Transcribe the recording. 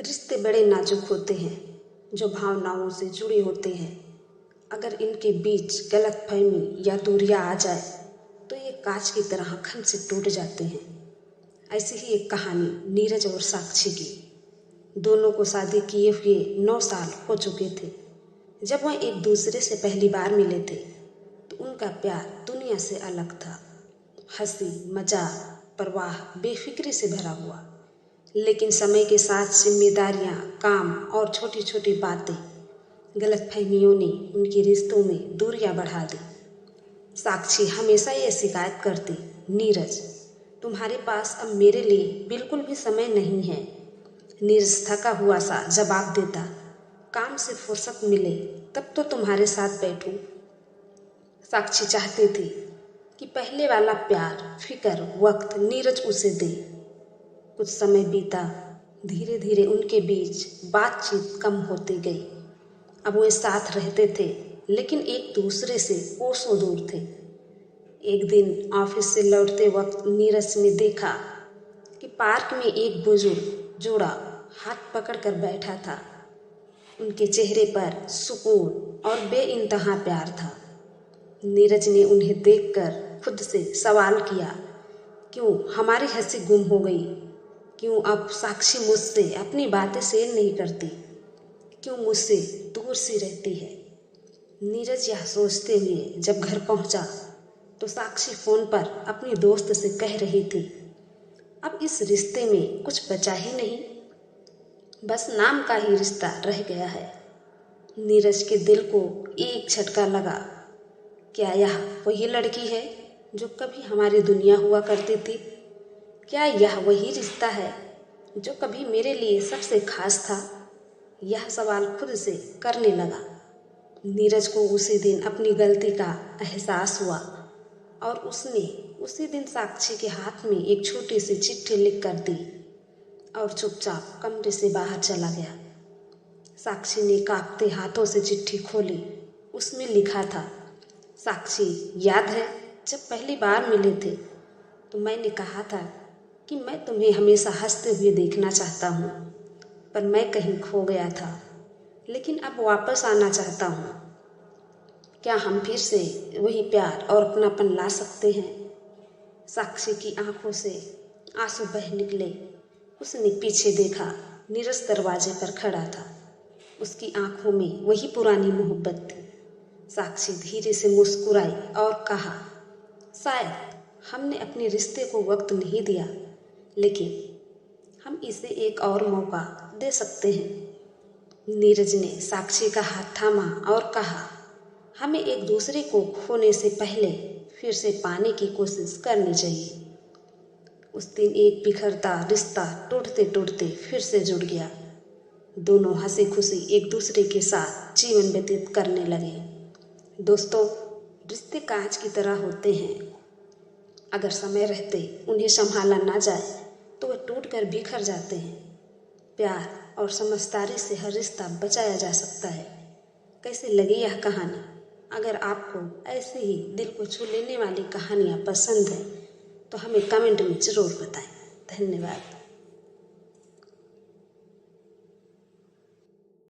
रिश्ते बड़े नाजुक होते हैं जो भावनाओं से जुड़े होते हैं। अगर इनके बीच गलतफहमी या दूरियां आ जाए तो ये कांच की तरह खन से टूट जाते हैं। ऐसी ही एक कहानी नीरज और साक्षी की। दोनों को शादी किए हुए 9 साल हो चुके थे। जब वह एक दूसरे से पहली बार मिले थे तो उनका प्यार दुनिया से अलग था। हंसी, मजाक, परवाह, बेफिक्री से भरा हुआ। लेकिन समय के साथ जिम्मेदारियां, काम और छोटी छोटी बातें, गलतफहमियों ने उनके रिश्तों में दूरियां बढ़ा दी। साक्षी हमेशा ये शिकायत करती, नीरज तुम्हारे पास अब मेरे लिए बिल्कुल भी समय नहीं है। नीरज थका हुआ सा जवाब देता, काम से फुर्सत मिले तब तो तुम्हारे साथ बैठूं। साक्षी चाहती थी कि पहले वाला प्यार, फिक्र, वक्त नीरज उसे दे। कुछ समय बीता, धीरे धीरे उनके बीच बातचीत कम होती गई। अब वे साथ रहते थे लेकिन एक दूसरे से कोसों दूर थे। एक दिन ऑफिस से लौटते वक्त नीरज ने देखा कि पार्क में एक बुजुर्ग जोड़ा हाथ पकड़कर बैठा था। उनके चेहरे पर सुकून और बेइंतहा प्यार था। नीरज ने उन्हें देखकर खुद से सवाल किया, क्यों हमारी हंसी गुम हो गई? क्यों अब साक्षी मुझसे अपनी बातें शेयर नहीं करती? क्यों मुझसे दूर सी रहती है? नीरज यह सोचते हुए जब घर पहुंचा तो साक्षी फोन पर अपनी दोस्त से कह रही थी, अब इस रिश्ते में कुछ बचा ही नहीं, बस नाम का ही रिश्ता रह गया है। नीरज के दिल को एक झटका लगा। क्या यह वही लड़की है जो कभी हमारी दुनिया हुआ करती थी? क्या यह वही रिश्ता है जो कभी मेरे लिए सबसे खास था? यह सवाल खुद से करने लगा। नीरज को उसी दिन अपनी गलती का एहसास हुआ और उसने उसी दिन साक्षी के हाथ में एक छोटी सी चिट्ठी लिख कर दी और चुपचाप कमरे से बाहर चला गया। साक्षी ने कांपते हाथों से चिट्ठी खोली। उसमें लिखा था, साक्षी, याद है जब पहली बार मिले थे तो मैंने कहा था कि मैं तुम्हें हमेशा हंसते हुए देखना चाहता हूँ, पर मैं कहीं खो गया था, लेकिन अब वापस आना चाहता हूँ। क्या हम फिर से वही प्यार और अपनापन ला सकते हैं? साक्षी की आंखों से आंसू बह निकले। उसने पीछे देखा। नीरज दरवाजे पर खड़ा था। उसकी आंखों में वही पुरानी मोहब्बत थी। साक्षी धीरे से मुस्कुराई और कहा, शायद हमने अपने रिश्ते को वक्त नहीं दिया, लेकिन हम इसे एक और मौका दे सकते हैं। नीरज ने साक्षी का हाथ थामा और कहा, हमें एक दूसरे को खोने से पहले फिर से पाने की कोशिश करनी चाहिए। उस दिन एक बिखरता रिश्ता टूटते टूटते फिर से जुड़ गया। दोनों हंसी खुशी एक दूसरे के साथ जीवन व्यतीत करने लगे। दोस्तों, रिश्ते कांच की तरह होते हैं। अगर समय रहते उन्हें संभाला ना जाए तो वे टूटकर बिखर जाते हैं। प्यार और समझदारी से हर रिश्ता बचाया जा सकता है। कैसे लगी यह कहानी? अगर आपको ऐसे ही दिल को छू लेने वाली कहानियाँ पसंद हैं तो हमें कमेंट में ज़रूर बताएं। धन्यवाद।